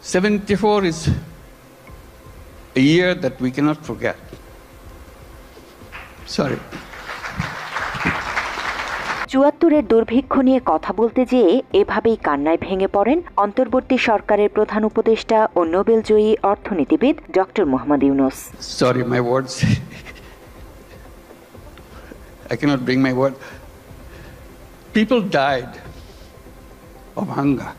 74 is a year that we cannot forget. Sorry. ৭৪-এর দুর্ভিক্ষ নিয়ে কথা বলতে যেয়ে এভাবেই কান্নায় ভেঙে পড়েন অন্তর্বর্তী সরকারের প্রধান উপদেষ্টা ও নোবেলজয়ী অর্থনীতিবিদ doctor Mohammad Yunus. Sorry, my words. I cannot bring my word. People died of hunger.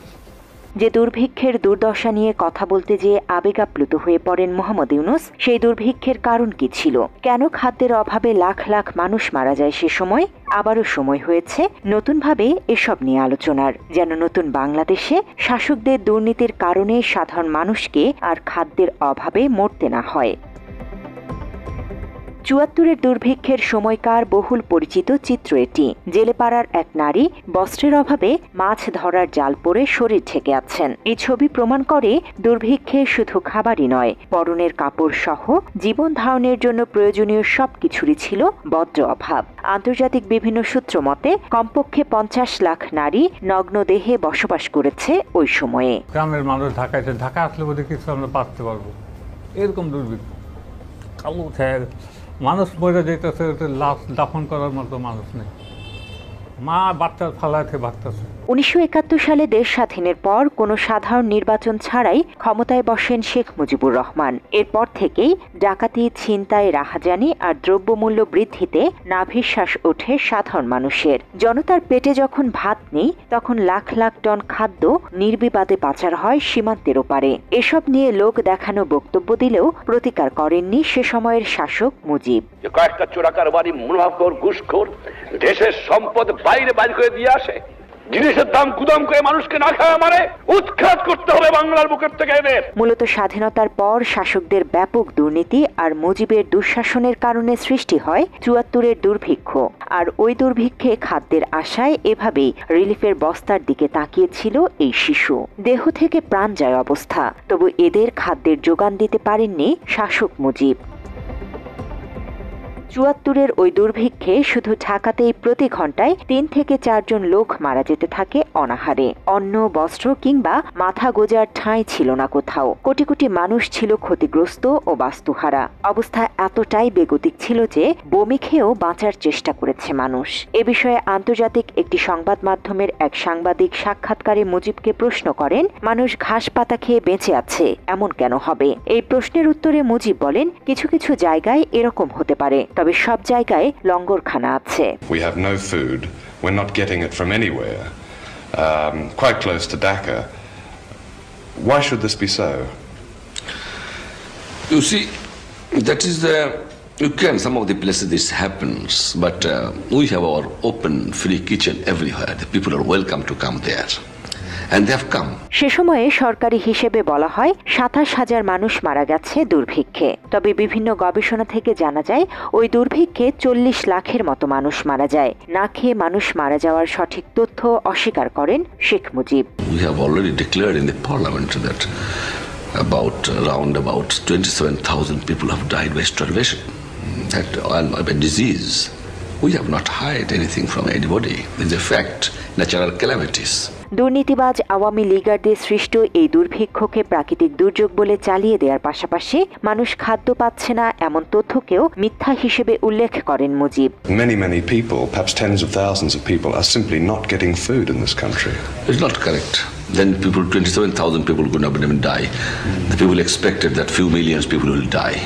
যে দুর্ভিক্ষের দুর্দশা নিয়ে কথা বলতে যেয়ে আবেগাপ্লুত হয়ে পড়েন মোহাম্মদ ইউনূস, সেই দুর্ভিক্ষের কারণ কি ছিল? কেন খাদ্যের অভাবে লাখ লাখ মানুষ মারা যায় সে সময়? আবারও সময় হয়েছে নতুনভাবে এসব নিয়ে আলোচনার, যেন নতুন বাংলাদেশে শাসকদের দুর্নীতির কারণে সাধারণ মানুষকে আর খাদ্যের অভাবে মরতে না হয়। ৭৪-এর দুর্ভিক্ষের সময়কার বহুল পরিচিত চিত্র এটি। জেলেপাড়ার এক নারী বস্ত্রের অভাবে মাছ ধরার জাল পরে শরীর ঢেকে আছেন। এই ছবি প্রমাণ করে দুর্ভিক্ষে শুধু খাবারই নয়, পরনের কাপড় সহ জীবন ধারণের জন্য প্রয়োজনীয় সবকিছুরই ছিল বড্ড অভাব। আন্তর্জাতিক বিভিন্ন সূত্র মতে কমপক্ষে ৫০ লাখ নারী নগ্ন দেহে বসবাস করেছে ওই সময়ে। গ্রামের মানুষ ঢাকা আসলে বোধহয় কিছু আমরা বাঁচতে পারবো, এরকম দুর্ভিক্ষ। কালো মানুষ মরে যেতেছে, লাশ দাফন করার মতো মানুষ নেই, মা বাচ্চা ফালাতে বাচ্চাছে। ১৯৭১ সালে দেশ স্বাধীনের পর কোনো সাধারণ নির্বাচন ছাড়াই ক্ষমতায় বসেন শেখ মুজিবুর রহমান। এরপর থেকেই ডাকাতি, ছিনতাই, রাহাজানি আর দ্রব্যমূল্য বৃদ্ধিতে নাভিশ্বাস ওঠে সাধারণ মানুষের। জনতার পেটে যখন ভাত নেই, তখন লাখ লাখ টন খাদ্য নির্বিবাদে পাচার হয় সীমান্তের ওপারে। এসব নিয়ে লোক দেখানো বক্তব্য দিলেও প্রতিকার করেননি সে সময়ের শাসক মুজিব। কয়েকটা চোরাকারবারি, মুনাফাখোর, ঘুষখোর দেশের সম্পদ বাইরে করে দিয়ে আসে, জিনিসের দাম গুদাম করে মানুষকে না খাওয়া মানে উৎখাত করতে হবে বাংলার বুকের থেকে এদের। মূলত স্বাধীনতার পর শাসকদের ব্যাপক দুর্নীতি আর মুজিবের দুঃশাসনের কারণে সৃষ্টি হয় ৭৪-এর দুর্ভিক্ষ। আর ওই দুর্ভিক্ষে খাদ্যের আশায় এভাবেই রিলিফের বস্তার দিকে তাকিয়েছিল এই শিশু। দেহ থেকে প্রাণ যায় অবস্থা, তবু এদের খাদ্যের যোগান দিতে পারেননি শাসক মুজিব। ৭৪-এর ওই দুর্ভিক্ষে শুধু ঢাকাতেই প্রতি ঘন্টায় ৩ থেকে ৪ জন লোক মারা যেতে থাকে অনাহারে। অন্ন, বস্ত্র কিংবা মাথা গোজার ঠাঁই ছিল না কোথাও। কোটি কোটি মানুষ ছিল ক্ষতিগ্রস্ত ও বাস্তুহারা। অবস্থা এতটাই বেগতিক ছিল যে বমি খেয়েও বাঁচার চেষ্টা করেছে মানুষ। এ বিষয়ে আন্তর্জাতিক একটি সংবাদ মাধ্যমের এক সাংবাদিক সাক্ষাৎকারে মুজিবকে প্রশ্ন করেন, মানুষ ঘাস পাতা খেয়ে বেঁচে আছে, এমন কেন হবে? এই প্রশ্নের উত্তরে মুজিব বলেন, কিছু কিছু জায়গায় এরকম হতে পারে, তবে সব জায়গায় লঙ্গরখানা আছে। We have no food. We're not getting it from anywhere. Quite close to Dhaka. Why should this be so? You see, that is some of the places this happens, but we have our open, free kitchen everywhere. The people are welcome to come there. সে সময়ে সরকারি হিসেবে বলা হয় ২৭,০০০ মানুষ মারা গেছে দুর্ভিক্ষে। তবে বিভিন্ন গবেষণা থেকে জানা যায় ওই দুর্ভিক্ষে ৪০ লাখের মতো মানুষ মারা যায়। না খেয়ে মানুষ মারা যাওয়ার সঠিক তথ্য অস্বীকার করেন Sheikh Mujib. We have already declared in the parliament that around 27,000 people have died by starvation and by disease. We have not hide anything from anybody. It's a fact, natural calamities. দুর্নীতিবাজ আওয়ামী লীগারদের সৃষ্ট এই দুর্ভিক্ষকে প্রাকৃতিক দুর্যোগ বলে চালিয়ে দেওয়ার পাশাপাশি মানুষ খাদ্য পাচ্ছে না এমন তথ্যকেও মিথ্যা হিসেবে উল্লেখ করেন Mujib. Many people, perhaps tens of thousands of people, are simply not getting food in this country. It's not correct. Then 27,000 people could not even die. The people expected that few millions people will die.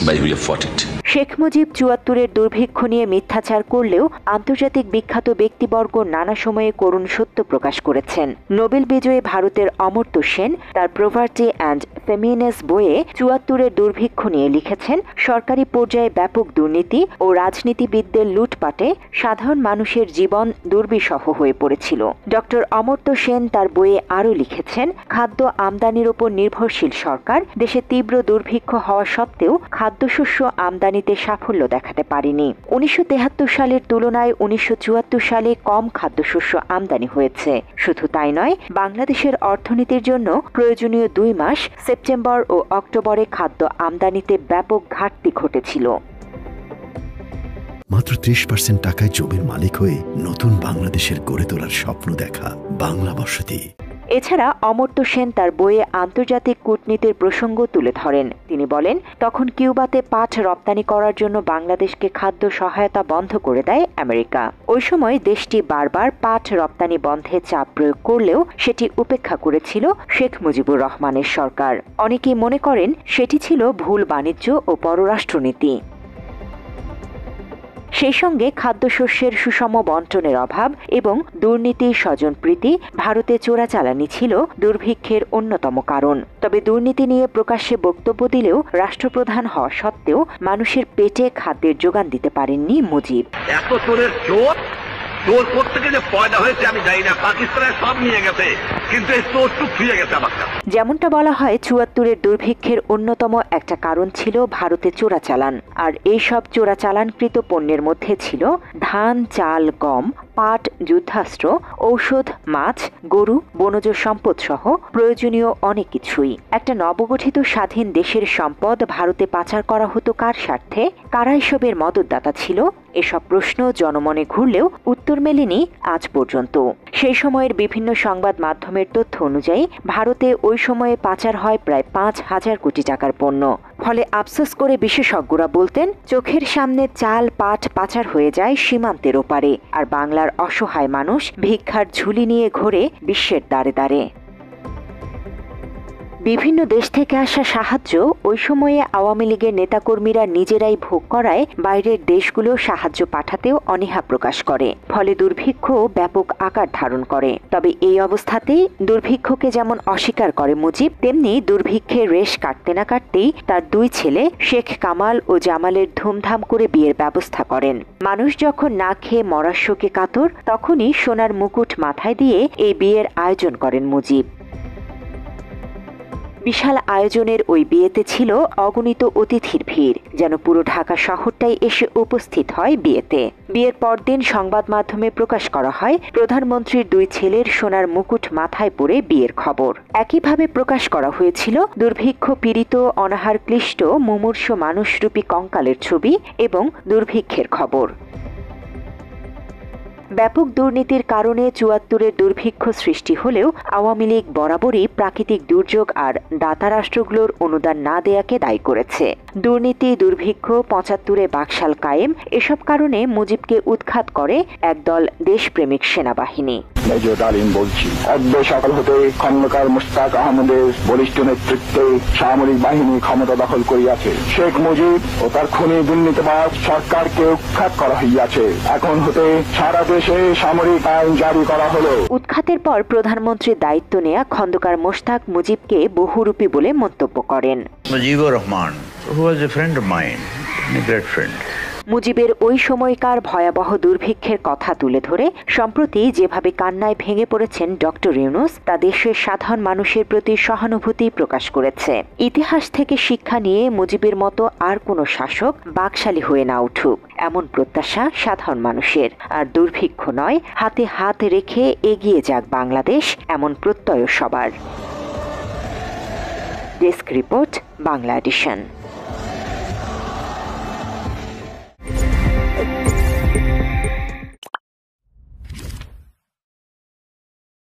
But we have fought it. Sheikh Mujib ৭৪-এর দুর্ভিক্ষ নিয়ে মিথ্যাচার করলেও আন্তর্জাতিক বিখ্যাত ব্যক্তিবর্গ নানা সময়ে করুণ সত্য প্রকাশ করেছেন। নোবেল বিজয়ী ভারতের অমর্ত্য সেন তার প্রভার্টি অ্যান্ড ফেমিনেস বইয়ে ৭৪-এর দুর্ভিক্ষ নিয়ে লিখেছেন, সরকারি পর্যায়ে ব্যাপক দুর্নীতি ও রাজনীতিবিদদের লুটপাটে সাধারণ মানুষের জীবন দুর্বিষহ হয়ে পড়েছিল। ডক্টর অমর্ত্য সেন তার বইয়ে আরও লিখেছেন, খাদ্য আমদানির উপর নির্ভরশীল সরকার দেশে তীব্র দুর্ভিক্ষ হওয়া সত্ত্বেও খাদ্যশস্য আমদানিতে সাফল্য দেখাতে পারেনি। ১৯৭৩ সালের তুলনায় ১৯৭৪ সালে কম খাদ্যশস্য আমদানি হয়েছে। শুধু তাই নয়, বাংলাদেশের অর্থনীতির জন্য প্রয়োজনীয় ২ মাস সেপ্টেম্বর ও অক্টোবরে খাদ্য আমদানিতে ব্যাপক ঘাটতি ঘটেছিল। মাত্র ৩০% টাকায় জমির মালিক হয়ে নতুন বাংলাদেশের গড়ে তোলার স্বপ্ন দেখা বাংলা বসতি। এছাড়া অমর্ত্য সেন তার বইয়ে আন্তর্জাতিক কূটনীতির প্রসঙ্গ তুলে ধরেন। তিনি বলেন, তখন কিউবাতে পাট রপ্তানি করার জন্য বাংলাদেশকে খাদ্য সহায়তা বন্ধ করে দেয় আমেরিকা। ওই সময় দেশটি বারবার পাট রপ্তানি বন্ধে চাপ প্রয়োগ করলেও সেটি উপেক্ষা করেছিল শেখ মুজিবুর রহমানের সরকার। অনেকেই মনে করেন সেটি ছিল ভুল বাণিজ্য ও পররাষ্ট্রনীতি। সেই সঙ্গে খাদ্যশস্যের সুষম বন্টনের অভাব এবং দুর্নীতি স্বজনপ্রীতি ভারতে চোরাচালানি ছিল দুর্ভিক্ষের অন্যতম কারণ। তবে দুর্নীতি নিয়ে প্রকাশ্যে বক্তব্য দিলেও রাষ্ট্রপ্রধান হওয়া সত্ত্বেও মানুষের পেটে খাদ্যের যোগান দিতে পারেননি মুজিব। এত চোরের চোর চোর কোত্থেকে যে পয়দা হয়েছে আমি জানি না, পাকিস্তানের সব নিয়ে গেছে, কিন্তু এই চোরটুক ফিরে গেছে আমার কাছে। যেমনটা বলা হয়, ৭৪-এর দুর্ভিক্ষের অন্যতম একটা কারণ ছিল ভারতে চোরাচালান। আর এইসব চোরাচালানকৃত পণ্যের মধ্যে ছিল ধান, চাল, গম, পাট, যুদ্ধাস্ত্র, ঔষধ, মাছ, গরু, বনজ সম্পদ সহ প্রয়োজনীয় অনেক কিছুই। একটা নবগঠিত স্বাধীন দেশের সম্পদ ভারতে পাচার করা হতো কার স্বার্থে? কারা এসবের মদতদাতা ছিল? এসব প্রশ্ন জনমনে ঘুরলেও উত্তর মেলেনি আজ পর্যন্ত। সেই সময়ের বিভিন্ন সংবাদ মাধ্যমের তথ্য অনুযায়ী ভারতে ওই সময়ে পাচার হয় প্রায় ৫,০০০ কোটি টাকার পণ্য। ফলে আফসোস করে বিশেষজ্ঞরা বলতেন, চোখের সামনে চাল, পাট পাচার হয়ে যায় সীমান্তের ওপারে, আর বাংলার অসহায় মানুষ ভিক্ষার ঝুলি নিয়ে ঘোরে বিশ্বের দ্বারে দ্বারে। বিভিন্ন দেশ থেকে আসা সাহায্য ওই সময়ে আওয়ামী লীগের নেতাকর্মীরা নিজেরাই ভোগ করায় বাইরের দেশগুলো সাহায্য পাঠাতেও অনীহা প্রকাশ করে। ফলে দুর্ভিক্ষ ব্যাপক আকার ধারণ করে। তবে এই অবস্থাতেই দুর্ভিক্ষকে যেমন অস্বীকার করে মুজিব, তেমনি দুর্ভিক্ষের রেশ কাটতে না কাটতেই তার দুই ছেলে শেখ কামাল ও জামালের ধুমধাম করে বিয়ের ব্যবস্থা করেন। মানুষ যখন না খেয়ে মরার শোকে কাতর, তখনই সোনার মুকুট মাথায় দিয়ে এই বিয়ের আয়োজন করেন মুজিব। বিশাল আয়োজনের ওই বিয়েতে ছিল অগণিত অতিথির ভিড়, যেন পুরো ঢাকা শহরটাই এসে উপস্থিত হয় বিয়েতে। বিয়ের পরদিন সংবাদ মাধ্যমে প্রকাশ করা হয় প্রধানমন্ত্রীর দুই ছেলের সোনার মুকুট মাথায় পরে বিয়ের খবর। একইভাবে প্রকাশ করা হয়েছিল দুর্ভিক্ষ পীড়িত, অনাহার ক্লিষ্ট, মুমূর্ষ মানুষরূপী কঙ্কালের ছবি এবং দুর্ভিক্ষের খবর। ব্যাপক দুর্নীতির কারণে ৭৪-এর দুর্ভিক্ষ সৃষ্টি হলেও আওয়ামী লীগ বরাবরই প্রাকৃতিক দুর্যোগ আর দাতা রাষ্ট্রগুলোর অনুদান না দেয়াকে দায়ী করেছে। দুর্নীতি, দুর্ভিক্ষ, ৭৫-এ বাকশাল কায়েম, এসব কারণে মুজিবকে উৎখাত করে একদল দেশপ্রেমিক সেনাবাহিনী। মেজর ডালিম বলছি, অদ্য সকাল হতে খন্দকার মুশতাক আহমদের বলিষ্ঠ নেতৃত্বে সামরিক বাহিনী ক্ষমতা দখল করিয়াছে। শেখ মুজিব ও তার খুনি দুর্নীতিবাজ সরকারকে উৎখাত করা হইয়াছে। এখন হতে সারা দেশে সামরিক আইন জারি করা হলো। উৎখাতের পর প্রধানমন্ত্রীর দায়িত্ব নেয়া খন্দকার মোশতাক মুজিবকে বহুরূপী বলে মন্তব্য করেন। Mujibur Rahman, who was a friend of mine, a great friend. মুজিবের ওই সময়কার ভয়াবহ দুর্ভিক্ষের কথা তুলে ধরে সম্প্রতি যেভাবে কান্নায় ভেঙে পড়েছেন ডক্টর ইউনূস, তা দেশের সাধারণ মানুষের প্রতি সহানুভূতি প্রকাশ করেছে। ইতিহাস থেকে শিক্ষা নিয়ে মুজিবের মতো আর কোনো শাসক বাকশালী হয়ে না উঠুক, এমন প্রত্যাশা সাধারণ মানুষের। আর দুর্ভিক্ষ নয়, হাতে হাত রেখে এগিয়ে যাক বাংলাদেশ, এমন প্রত্যয় সবার। Desk report, Bangla addition.